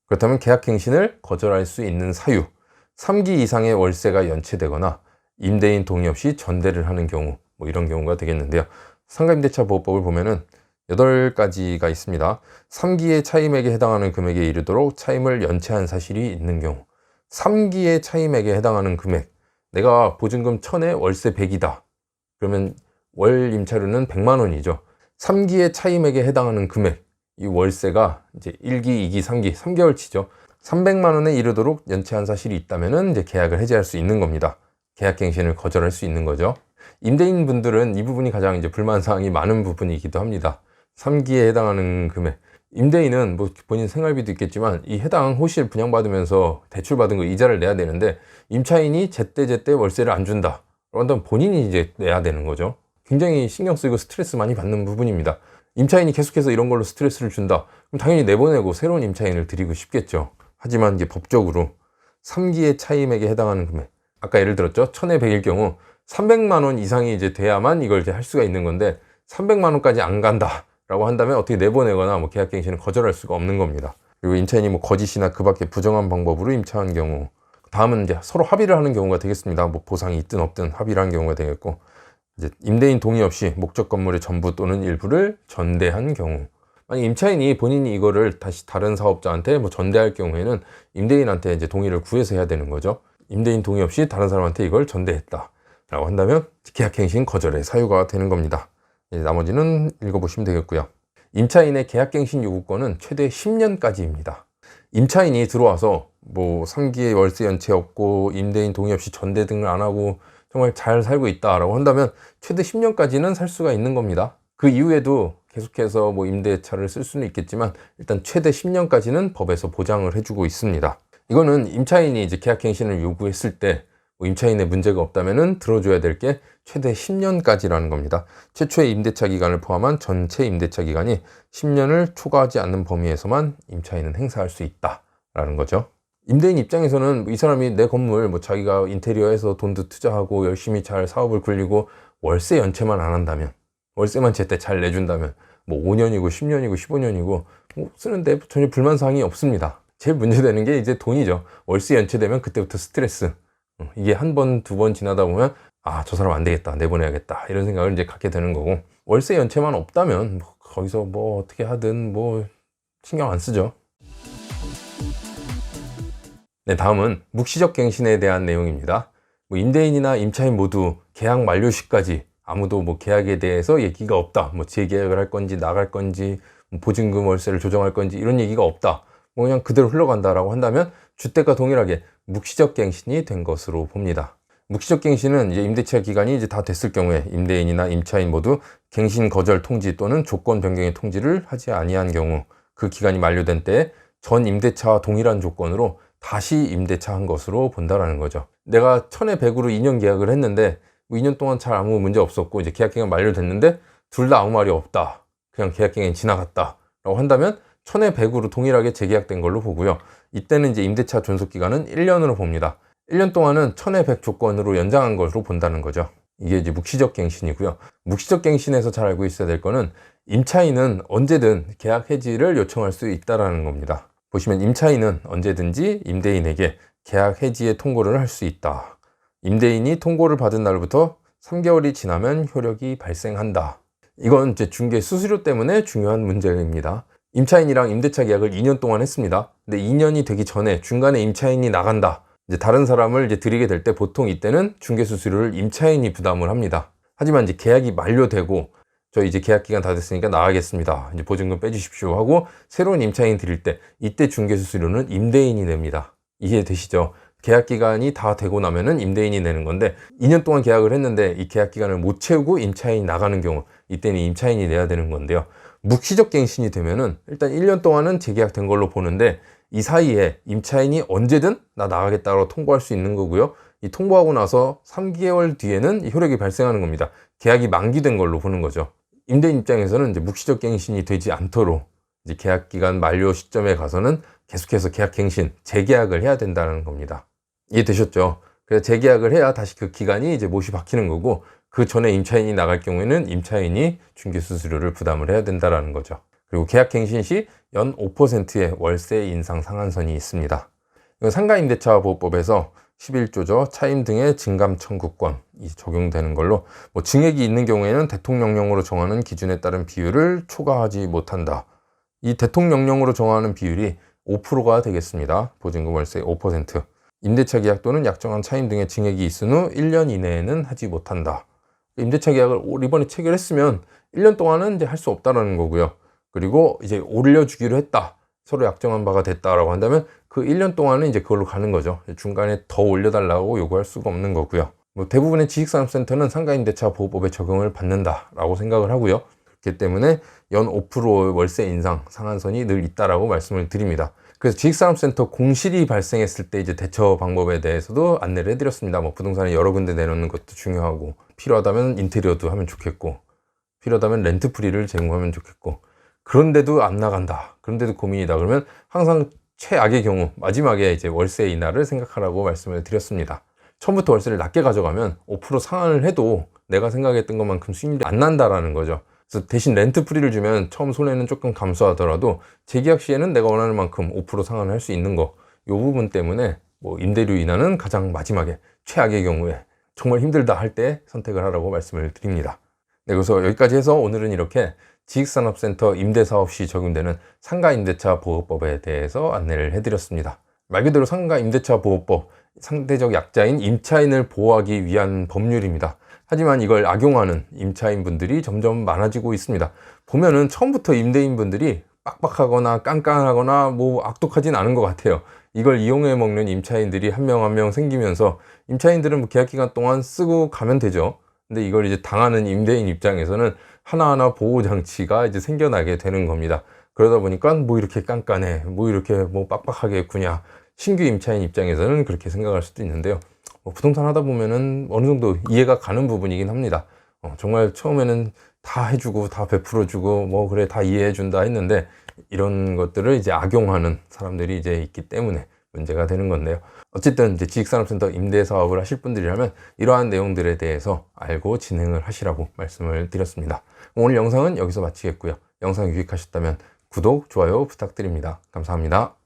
그렇다면 계약갱신을 거절할 수 있는 사유, 3기 이상의 월세가 연체되거나 임대인 동의 없이 전대를 하는 경우, 뭐 이런 경우가 되겠는데요. 상가임대차 보호법을 보면은 8가지가 있습니다. 3기의 차임액에 해당하는 금액에 이르도록 차임을 연체한 사실이 있는 경우, 3기의 차임액에 해당하는 금액, 내가 보증금 1000에 월세 100이다. 그러면 월 임차료는 100만 원이죠. 3기의 차임액에 해당하는 금액, 이 월세가 이제 1기, 2기, 3기, 3개월치죠. 300만 원에 이르도록 연체한 사실이 있다면은 이제 계약을 해지할 수 있는 겁니다. 계약갱신을 거절할 수 있는 거죠. 임대인 분들은 이 부분이 가장 이제 불만사항이 많은 부분이기도 합니다. 3기에 해당하는 금액. 임대인은 뭐 본인 생활비도 있겠지만 이 해당 호실 분양받으면서 대출받은 거 이자를 내야 되는데 임차인이 제때 월세를 안 준다. 그런다면 본인이 이제 내야 되는 거죠. 굉장히 신경 쓰이고 스트레스 많이 받는 부분입니다. 임차인이 계속해서 이런 걸로 스트레스를 준다. 그럼 당연히 내보내고 새로운 임차인을 드리고 싶겠죠. 하지만 이제 법적으로 3기의 차임액에 해당하는 금액. 아까 예를 들었죠. 1000에 100일 경우 300만 원 이상이 이제 돼야만 이걸 이제 할 수가 있는 건데 300만 원까지 안 간다. 라고 한다면 어떻게 내보내거나 뭐 계약갱신을 거절할 수가 없는 겁니다. 그리고 임차인이 뭐 거짓이나 그 밖에 부정한 방법으로 임차한 경우, 다음은 이제 서로 합의를 하는 경우가 되겠습니다. 뭐 보상이 있든 없든 합의를 하는 경우가 되겠고, 이제 임대인 동의 없이 목적 건물의 전부 또는 일부를 전대한 경우, 만약 임차인이 본인이 이거를 다시 다른 사업자한테 뭐 전대할 경우에는 임대인한테 이제 동의를 구해서 해야 되는 거죠. 임대인 동의 없이 다른 사람한테 이걸 전대했다 라고 한다면 계약갱신 거절의 사유가 되는 겁니다. 나머지는 읽어보시면 되겠고요. 임차인의 계약갱신 요구권은 최대 10년까지입니다. 임차인이 들어와서 뭐 3기의 월세 연체 없고 임대인 동의 없이 전대 등을 안 하고 정말 잘 살고 있다라고 한다면 최대 10년까지는 살 수가 있는 겁니다. 그 이후에도 계속해서 뭐 임대차를 쓸 수는 있겠지만 일단 최대 10년까지는 법에서 보장을 해주고 있습니다. 이거는 임차인이 이제 계약갱신을 요구했을 때 뭐 임차인의 문제가 없다면은 들어줘야 될 게 최대 10년까지라는 겁니다. 최초의 임대차 기간을 포함한 전체 임대차 기간이 10년을 초과하지 않는 범위에서만 임차인은 행사할 수 있다라는 거죠. 임대인 입장에서는 이 사람이 내 건물 뭐 자기가 인테리어해서 돈도 투자하고 열심히 잘 사업을 굴리고 월세 연체만 안 한다면, 월세만 제때 잘 내준다면 뭐 5년이고 10년이고 15년이고 뭐 쓰는데 전혀 불만사항이 없습니다. 제일 문제되는 게 이제 돈이죠. 월세 연체되면 그때부터 스트레스. 이게 한 번, 두 번 지나다 보면 아, 저 사람 안 되겠다, 내보내야겠다 이런 생각을 이제 갖게 되는 거고, 월세 연체만 없다면 뭐 거기서 뭐 어떻게 하든 뭐 신경 안 쓰죠. 네, 다음은 묵시적 갱신에 대한 내용입니다. 뭐 임대인이나 임차인 모두 계약 만료 시까지 아무도 뭐 계약에 대해서 얘기가 없다. 뭐 재계약을 할 건지 나갈 건지 뭐 보증금 월세를 조정할 건지 이런 얘기가 없다. 뭐 그냥 그대로 흘러간다라고 한다면 주택과 동일하게 묵시적 갱신이 된 것으로 봅니다. 묵시적 갱신은 이제 임대차 기간이 이제 다 됐을 경우에 임대인이나 임차인 모두 갱신 거절 통지 또는 조건 변경의 통지를 하지 아니한 경우, 그 기간이 만료된 때에 전 임대차와 동일한 조건으로 다시 임대차 한 것으로 본다라는 거죠. 내가 1000에 100으로 2년 계약을 했는데 뭐 2년 동안 잘 아무 문제 없었고 이제 계약 기간 만료됐는데 둘 다 아무 말이 없다, 그냥 계약 기간이 지나갔다 라고 한다면 1000에 100으로 동일하게 재계약된 걸로 보고요. 이때는 이제 임대차 존속 기간은 1년으로 봅니다. 1년 동안은 1000에 100 조건으로 연장한 것으로 본다는 거죠. 이게 이제 묵시적 갱신이고요. 묵시적 갱신에서 잘 알고 있어야 될 거는 임차인은 언제든 계약 해지를 요청할 수 있다라는 겁니다. 보시면 임차인은 언제든지 임대인에게 계약 해지의 통고를 할 수 있다. 임대인이 통고를 받은 날부터 3개월이 지나면 효력이 발생한다. 이건 이제 중개 수수료 때문에 중요한 문제입니다. 임차인이랑 임대차 계약을 2년 동안 했습니다. 근데 2년이 되기 전에 중간에 임차인이 나간다. 이제 다른 사람을 이제 들이게 될 때 보통 이때는 중개 수수료를 임차인이 부담을 합니다. 하지만 이제 계약이 만료되고 저 이제 계약 기간 다 됐으니까 나가겠습니다, 이제 보증금 빼주십시오 하고 새로운 임차인 드릴 때 이때 중개 수수료는 임대인이 냅니다. 이해되시죠? 계약 기간이 다 되고 나면은 임대인이 내는 건데 2년 동안 계약을 했는데 이 계약 기간을 못 채우고 임차인이 나가는 경우, 이때는 임차인이 내야 되는 건데요. 묵시적 갱신이 되면은 일단 1년 동안은 재계약된 걸로 보는데 이 사이에 임차인이 언제든 나 나가겠다고 통보할 수 있는 거고요. 이 통보하고 나서 3개월 뒤에는 효력이 발생하는 겁니다. 계약이 만기된 걸로 보는 거죠. 임대인 입장에서는 이제 묵시적 갱신이 되지 않도록 이제 계약 기간 만료 시점에 가서는 계속해서 계약 갱신, 재계약을 해야 된다는 겁니다. 이해되셨죠? 그래서 재계약을 해야 다시 그 기간이 이제 못이 박히는 거고, 그 전에 임차인이 나갈 경우에는 임차인이 중개 수수료를 부담을 해야 된다라는 거죠. 그리고 계약갱신 시 연 5%의 월세 인상 상한선이 있습니다. 이건 상가임대차 보호법에서 11조죠. 차임 등의 증감 청구권이 적용되는 걸로, 증액이 있는 경우에는 대통령령으로 정하는 기준에 따른 비율을 초과하지 못한다. 이 대통령령으로 정하는 비율이 5%가 되겠습니다. 보증금 월세의 5%. 임대차 계약 또는 약정한 차임 등의 증액이 있은 후 1년 이내에는 하지 못한다. 임대차 계약을 이번에 체결했으면 1년 동안은 이제 할 수 없다라는 거고요. 그리고 이제 올려주기로 했다. 서로 약정한 바가 됐다라고 한다면 그 1년 동안은 이제 그걸로 가는 거죠. 중간에 더 올려달라고 요구할 수가 없는 거고요. 대부분의 지식산업센터는 상가임대차 보호법에 적용을 받는다라고 생각을 하고요. 그렇기 때문에 연 5% 월세 인상 상한선이 늘 있다라고 말씀을 드립니다. 그래서 지식산업센터 공실이 발생했을 때 이제 대처 방법에 대해서도 안내를 해드렸습니다. 부동산에 여러 군데 내놓는 것도 중요하고, 필요하다면 인테리어도 하면 좋겠고, 필요하다면 렌트프리를 제공하면 좋겠고, 그런데도 안 나간다, 그런데도 고민이다, 그러면 항상 최악의 경우 마지막에 이제 월세 인하를 생각하라고 말씀을 드렸습니다. 처음부터 월세를 낮게 가져가면 5% 상한을 해도 내가 생각했던 것만큼 수익률이 안 난다라는 거죠. 그래서 대신 렌트프리를 주면 처음 손해는 조금 감소하더라도 재계약 시에는 내가 원하는 만큼 5% 상한을 할 수 있는 거, 이 부분 때문에 임대료 인하는 가장 마지막에 최악의 경우에 정말 힘들다 할 때 선택을 하라고 말씀을 드립니다. 네, 그래서 여기까지 해서 오늘은 이렇게 지식산업센터 임대사업 시 적용되는 상가임대차 보호법에 대해서 안내를 해드렸습니다. 말 그대로 상가임대차 보호법, 상대적 약자인 임차인을 보호하기 위한 법률입니다. 하지만 이걸 악용하는 임차인분들이 점점 많아지고 있습니다. 보면은 처음부터 임대인분들이 빡빡하거나 깐깐하거나 악독하진 않은 것 같아요. 이걸 이용해 먹는 임차인들이 한 명 한 명 생기면서 임차인들은 계약기간 동안 쓰고 가면 되죠. 근데 이걸 이제 당하는 임대인 입장에서는 하나하나 보호장치가 이제 생겨나게 되는 겁니다. 그러다 보니까 이렇게 깐깐해, 이렇게 빡빡하게 구냐. 신규 임차인 입장에서는 그렇게 생각할 수도 있는데요. 부동산 하다 보면은 어느 정도 이해가 가는 부분이긴 합니다. 정말 처음에는 다 해주고 다 베풀어주고 그래 다 이해해준다 했는데, 이런 것들을 이제 악용하는 사람들이 이제 있기 때문에 문제가 되는 건데요. 어쨌든 이제 지식산업센터 임대 사업을 하실 분들이라면 이러한 내용들에 대해서 알고 진행을 하시라고 말씀을 드렸습니다. 오늘 영상은 여기서 마치겠고요. 영상 유익하셨다면 구독, 좋아요 부탁드립니다. 감사합니다.